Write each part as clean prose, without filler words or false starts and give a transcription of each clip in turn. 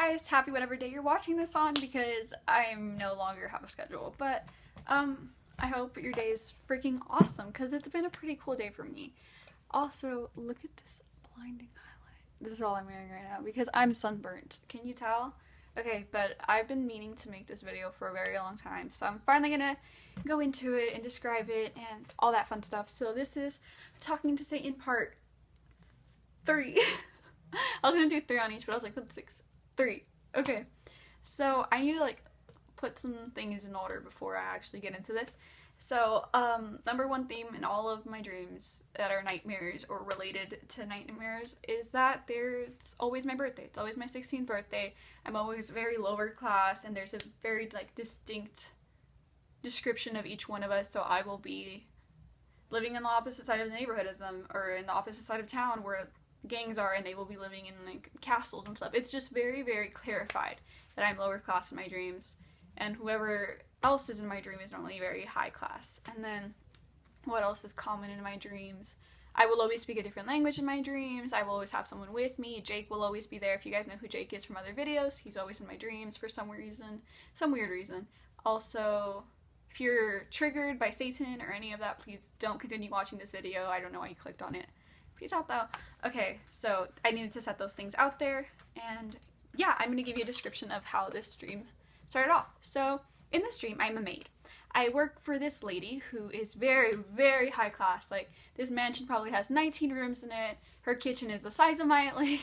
guys, happy whatever day you're watching this on because I no longer have a schedule. But I hope your day is freaking awesome because it's been a pretty cool day for me. Also, look at this blinding highlight. This is all I'm wearing right now because I'm sunburnt. Can you tell? Okay, but I've been meaning to make this video for a very long time, so I'm finally gonna go into it and describe it and all that fun stuff. So this is Talking to Satan part 3. I was gonna do 3 on each, but I was like, what's 6? 3. Okay, so I need to put some things in order before I actually get into this. So, number one theme in all of my dreams that are nightmares or related to nightmares is that it's always my birthday. It's always my 16th birthday. I'm always very lower class, and there's a very distinct description of each one of us. So I will be living on the opposite side of the neighborhood as them, or in the opposite side of town where gangs are, and they will be living in castles and stuff. It's just very, very clarified that I'm lower class in my dreams, and whoever else is in my dream is normally very high class. And then what else is common in my dreams? I will always speak a different language in my dreams. I will always have someone with me. Jake will always be there. If you guys know who Jake is from other videos, he's always in my dreams for some weird reason. Also, if you're triggered by Satan or any of that, please don't continue watching this video. I don't know why you clicked on it. Peace out though. Okay, so I needed to set those things out there, and yeah, I'm gonna give you a description of how this dream started off. So in this dream, I'm a maid. I work for this lady who is very, very high class. This mansion probably has 19 rooms in it. Her kitchen is the size of my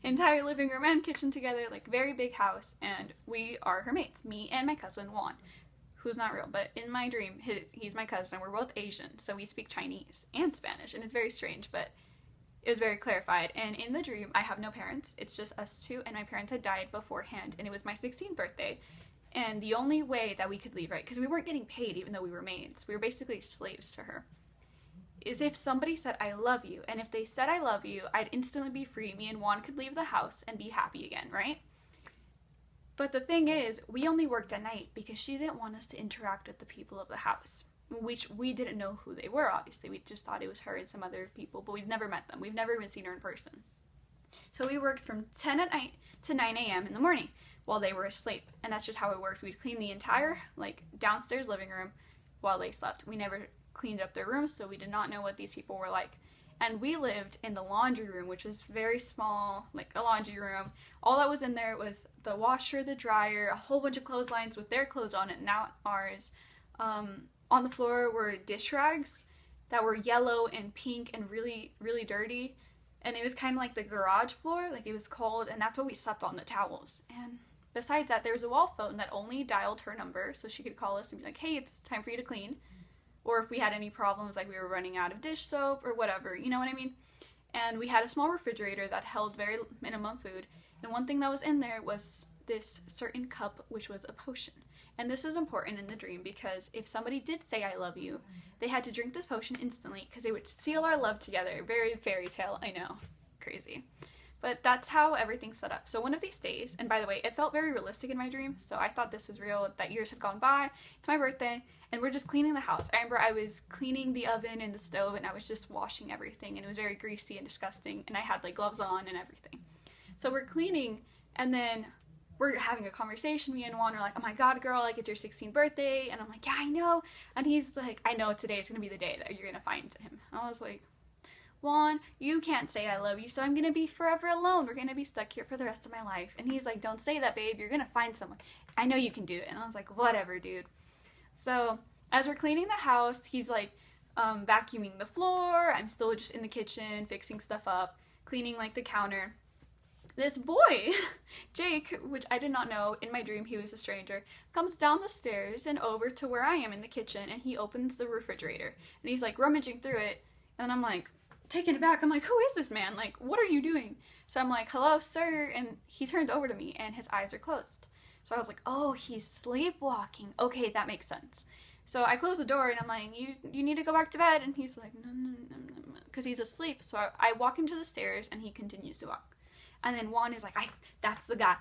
entire living room and kitchen together, very big house, and we are her maids, me and my cousin Juan, who's not real, but in my dream, he's my cousin, and we're both Asian, so we speak Chinese and Spanish, and it's very strange, but it was very clarified. And in the dream, I have no parents. It's just us two, and my parents had died beforehand, and it was my 16th birthday. And the only way that we could leave, right, because we weren't getting paid even though we were maids, we were basically slaves to her, is if somebody said, I love you. And if they said, I love you, I'd instantly be free. Me and Juan could leave the house and be happy again, right? But the thing is, we only worked at night because she didn't want us to interact with the people of the house, which we didn't know who they were, obviously. We just thought it was her and some other people, but we've never met them. We've never even seen her in person. So we worked from 10 at night to 9 a.m. in the morning while they were asleep, and that's just how it worked. We'd clean the entire downstairs living room while they slept. We never cleaned up their rooms, so we did not know what these people were like. And we lived in the laundry room, which was very small, a laundry room. All that was in there was the washer, the dryer, a whole bunch of clotheslines with their clothes on it, not ours. On the floor were dish rags that were yellow and pink and really, really dirty. And it was kind of like the garage floor, it was cold, and that's what we slept on, the towels. And besides that, there was a wall phone that only dialed her number, so she could call us and be like, hey, it's time for you to clean. Or if we had any problems, we were running out of dish soap or whatever, you know what I mean? And we had a small refrigerator that held very minimum food. And one thing that was in there was this certain cup, which was a potion. And this is important in the dream because if somebody did say I love you, they had to drink this potion instantly because it would seal our love together. Very fairy tale, I know. Crazy. But that's how everything's set up. So one of these days, and by the way, it felt very realistic in my dream, so I thought this was real, that years had gone by. It's my birthday, and we're just cleaning the house. I remember I was cleaning the oven and the stove, and I was just washing everything, and it was very greasy and disgusting, and I had gloves on and everything. So we're cleaning, and then we're having a conversation. Me and Juan are like, oh my god, girl, it's your 16th birthday. And I'm like, yeah, I know. And he's like, I know today is going to be the day that you're going to find him. And I was like, Juan, you can't say I love you, so I'm going to be forever alone. We're going to be stuck here for the rest of my life. And he's like, don't say that, babe. You're going to find someone. I know you can do it. And I was like, whatever, dude. So as we're cleaning the house, he's vacuuming the floor. I'm still just in the kitchen, fixing stuff up, cleaning the counter. This boy, Jake, which I did not know, in my dream he was a stranger, comes down the stairs and over to where I am in the kitchen, and he opens the refrigerator. And he's rummaging through it, and I'm taken aback. I'm like, who is this man? What are you doing? So I'm like, hello, sir, and he turns over to me, and his eyes are closed. So I was like, oh, he's sleepwalking. Okay, that makes sense. So I close the door, and I'm like, you need to go back to bed. And he's like, no, because he's asleep. So I walk him to the stairs, and he continues to walk. And then Juan is like, that's the guy,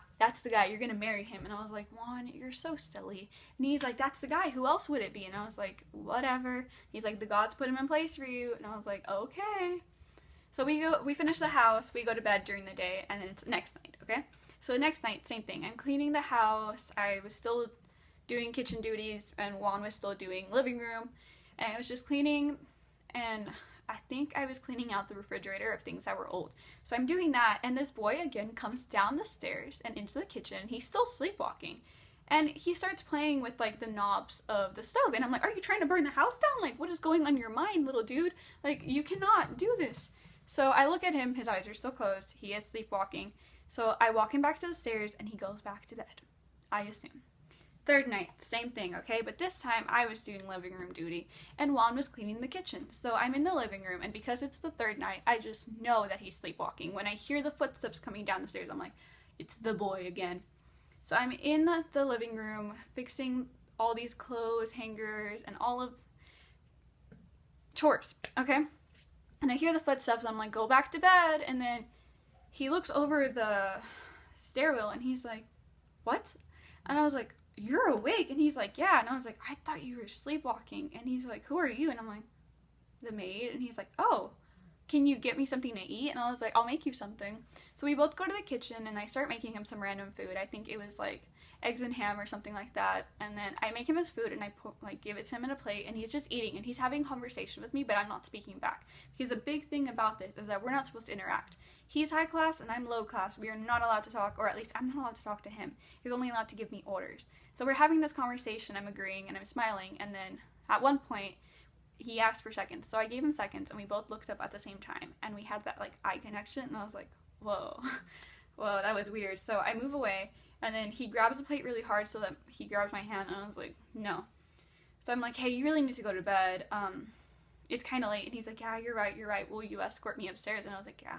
you're gonna marry him. And I was like, Juan, you're so silly. And he's like, that's the guy, who else would it be? And I was like, whatever. He's like, the gods put him in place for you. And I was like, okay. So we finish the house, we go to bed during the day, and then it's next night, okay? So the next night, same thing. I'm cleaning the house. I was still doing kitchen duties, and Juan was still doing living room. And I was just cleaning, and I think I was cleaning out the refrigerator of things that were old. So I'm doing that, and this boy again comes down the stairs and into the kitchen. He's still sleepwalking. And he starts playing with like the knobs of the stove. And I'm like, are you trying to burn the house down? Like, what is going on in your mind, little dude? Like, you cannot do this. So I look at him, his eyes are still closed. He is sleepwalking. So I walk him back to the stairs and he goes back to bed, I assume. Third night, same thing, okay? But this time I was doing living room duty and Juan was cleaning the kitchen. So I'm in the living room, and because it's the third night, I just know that he's sleepwalking. When I hear the footsteps coming down the stairs, I'm like, it's the boy again. So I'm in the living room fixing all these clothes, hangers, and all of chores, okay? And I hear the footsteps, I'm like, go back to bed, and then he looks over the stairwell and he's like, what? And I was like, you're awake? And he's like, yeah. And I was like, I thought you were sleepwalking. And he's like, who are you? And I'm like, the maid. And he's like, oh, can you get me something to eat? And I was like, I'll make you something. So we both go to the kitchen and I start making him some random food. I think it was like eggs and ham or something like that. And then I make him his food and I give it to him in a plate, and he's just eating and he's having conversation with me, but I'm not speaking back. Because the big thing about this is that we're not supposed to interact. He's high class and I'm low class. We are not allowed to talk, or at least I'm not allowed to talk to him. He's only allowed to give me orders. So we're having this conversation, I'm agreeing and I'm smiling, and then at one point he asked for seconds. So I gave him seconds and we both looked up at the same time and we had that like eye connection, and I was like, whoa, whoa, that was weird. So I move away and then he grabs the plate really hard so that he grabs my hand, and I was like, no. So I'm like, hey, you really need to go to bed. It's kind of late. And he's like, yeah, you're right. Will you escort me upstairs? And I was like, yeah.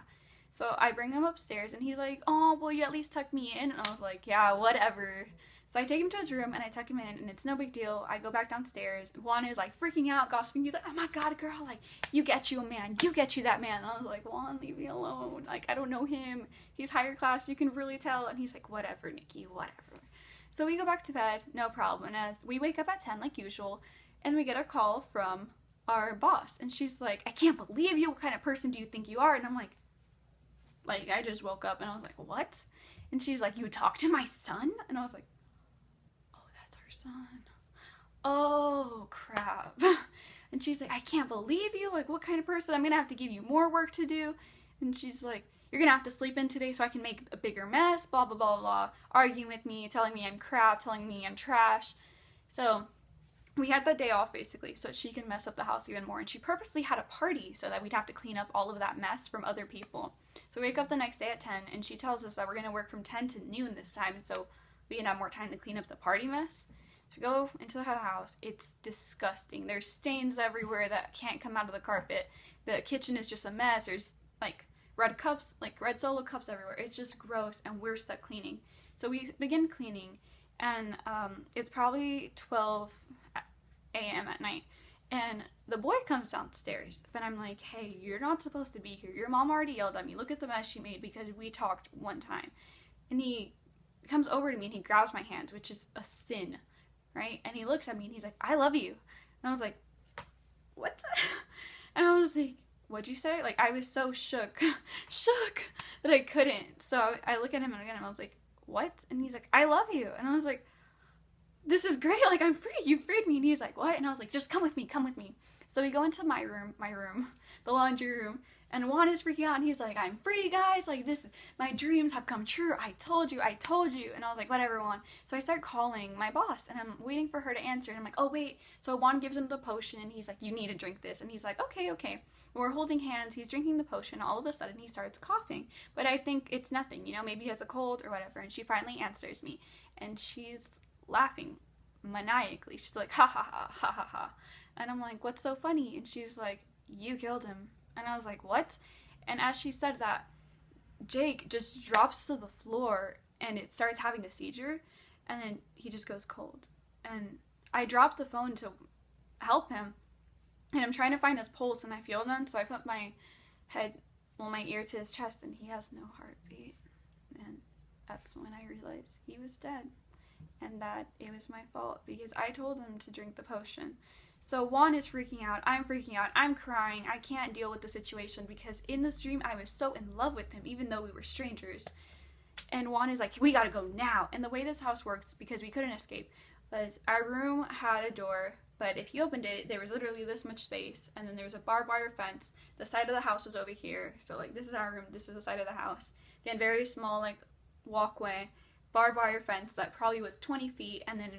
So I bring him upstairs and he's like, oh, will you at least tuck me in? And I was like, yeah, whatever. So I take him to his room and I tuck him in, and it's no big deal. I go back downstairs. Juan is like freaking out, gossiping. He's like, oh my God, girl, like, you get you a man. You get you that man. And I was like, Juan, leave me alone. Like, I don't know him. He's higher class. You can really tell. And he's like, whatever, Nikki, whatever. So we go back to bed, no problem. And as we wake up at 10 like usual, and we get a call from our boss. And she's like, I can't believe you. What kind of person do you think you are? And I'm like, I just woke up and I was like, what? And she's like, you talked to my son? And I was like, son. Oh, crap. And she's like, I can't believe you. Like, what kind of person? I'm going to have to give you more work to do. And she's like, you're going to have to sleep in today so I can make a bigger mess, blah, blah, blah, blah. Arguing with me, telling me I'm crap, telling me I'm trash. So we had that day off, basically, so that she can mess up the house even more. And she purposely had a party so that we'd have to clean up all of that mess from other people. So we wake up the next day at 10, and she tells us that we're going to work from 10 to noon this time, so we can have more time to clean up the party mess. So we go into the house. It's disgusting. There's stains everywhere that can't come out of the carpet. The kitchen is just a mess. There's like red cups, like red Solo cups everywhere. It's just gross, and we're stuck cleaning. So we begin cleaning, and it's probably 12 a.m. at night, and the boy comes downstairs, but I'm like, hey, you're not supposed to be here. Your mom already yelled at me. Look at the mess she made because we talked one time. And he comes over to me and he grabs my hands, which is a sin, right? And he looks at me and he's like, I love you. And I was like, what? And I was like, what'd you say? Like, I was so shook that I couldn't. So I look at him again and I was like, what? And he's like, I love you. And I was like, this is great. Like, I'm free. You freed me. And he's like, what? And I was like, just come with me. So we go into my room, the laundry room. And Juan is freaking out, and he's like, I'm free, guys. Like, my dreams have come true. I told you. And I was like, whatever, Juan. So I start calling my boss, and I'm waiting for her to answer. And I'm like, oh, wait. So Juan gives him the potion, and he's like, you need to drink this. And he's like, okay. We're holding hands. He's drinking the potion. All of a sudden, he starts coughing. But I think it's nothing, maybe he has a cold or whatever. And she finally answers me, and she's laughing maniacally. She's like, ha, ha, ha, ha, ha, ha. And I'm like, what's so funny? And she's like, you killed him. And I was like, what? And as she said that, Jake just drops to the floor and it starts having a seizure, and then he just goes cold. And I dropped the phone to help him, and I'm trying to find his pulse, and I feel none, so I put my ear to his chest, and he has no heartbeat. And that's when I realized he was dead, and that it was my fault because I told him to drink the potion. So Juan is freaking out, I'm freaking out, I'm crying, I can't deal with the situation because in this dream I was so in love with him even though we were strangers. And Juan is like, we gotta go now. And the way this house works, because we couldn't escape, was our room had a door, but if you opened it, there was literally this much space, and then there was a barbed wire fence. The side of the house was over here, so like this is our room, this is the side of the house. Again, very small like walkway, barbed wire fence that probably was 20 feet, and then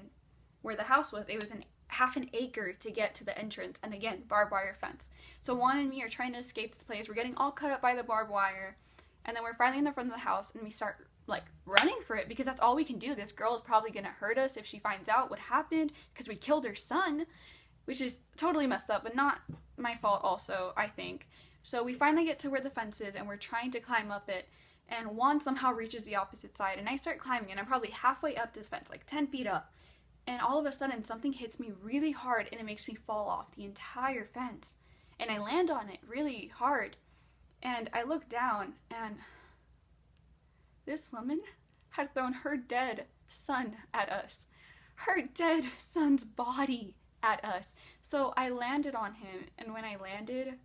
where the house was, it was half an acre to get to the entrance, and again, barbed wire fence. So Juan and me are trying to escape this place. We're getting all cut up by the barbed wire, and then we're finally in the front of the house, and we start like running for it because that's all we can do. This girl is probably gonna hurt us if she finds out what happened because we killed her son, which is totally messed up, but not my fault also, I think. So we finally get to where the fence is, and we're trying to climb up it, and Juan somehow reaches the opposite side, and I start climbing, and I'm probably halfway up this fence, like 10 feet up, and all of a sudden something hits me really hard, and it makes me fall off the entire fence, and I land on it really hard, and I look down, and this woman had thrown her dead son at us. Her dead son's body at us. So I landed on him, and when I landed,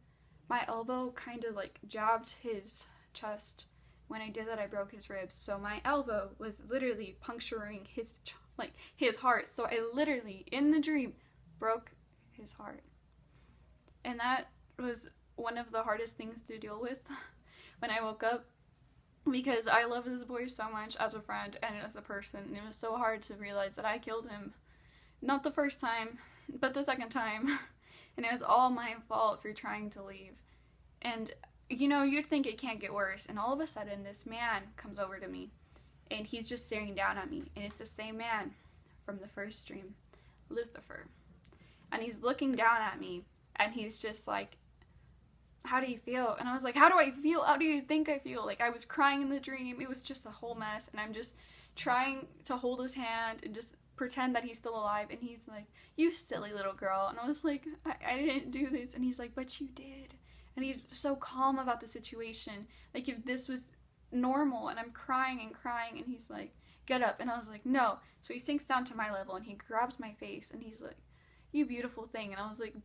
my elbow kind of like jabbed his chest. When I did that, I broke his ribs. So my elbow was literally puncturing his heart. So I literally, in the dream, broke his heart. And that was one of the hardest things to deal with when I woke up, because I love this boy so much as a friend and as a person, and it was so hard to realize that I killed him. Not the first time, but the second time. And it was all my fault for trying to leave. And, you know, you'd think it can't get worse, and all of a sudden this man comes over to me, and he's just staring down at me, and it's the same man from the first dream, Lucifer. And he's looking down at me, and he's just like, how do you feel? And I was like, how do I feel? How do you think I feel? Like, I was crying in the dream. It was just a whole mess, and I'm just trying to hold his hand and just pretend that he's still alive, and he's like, you silly little girl. And I was like, I didn't do this. And he's like, but you did. And he's so calm about the situation, like if this was normal, and I'm crying, and he's like, get up. And I was like, no. So he sinks down to my level, and he grabs my face, and he's like, you beautiful thing. And I was like,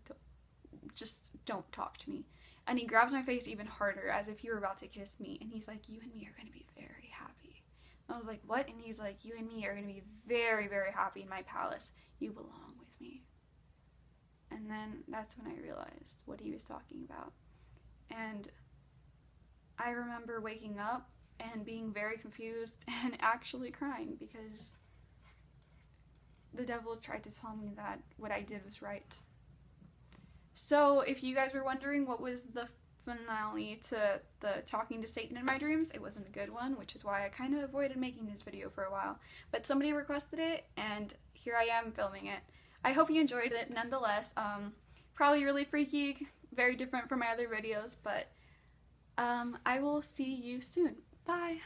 just don't talk to me. And he grabs my face even harder, as if he were about to kiss me. And he's like, you and me are going to be very happy. And I was like, what? And he's like, you and me are going to be very, very happy in my palace. You belong with me. And then that's when I realized what he was talking about. And I remember waking up and being very confused and actually crying, because the devil tried to tell me that what I did was right. So, if you guys were wondering what was the finale to the talking to Satan in my dreams, it wasn't a good one, which is why I kind of avoided making this video for a while. But somebody requested it, and here I am filming it. I hope you enjoyed it nonetheless. Probably really freaky, very different from my other videos, but I will see you soon. Bye!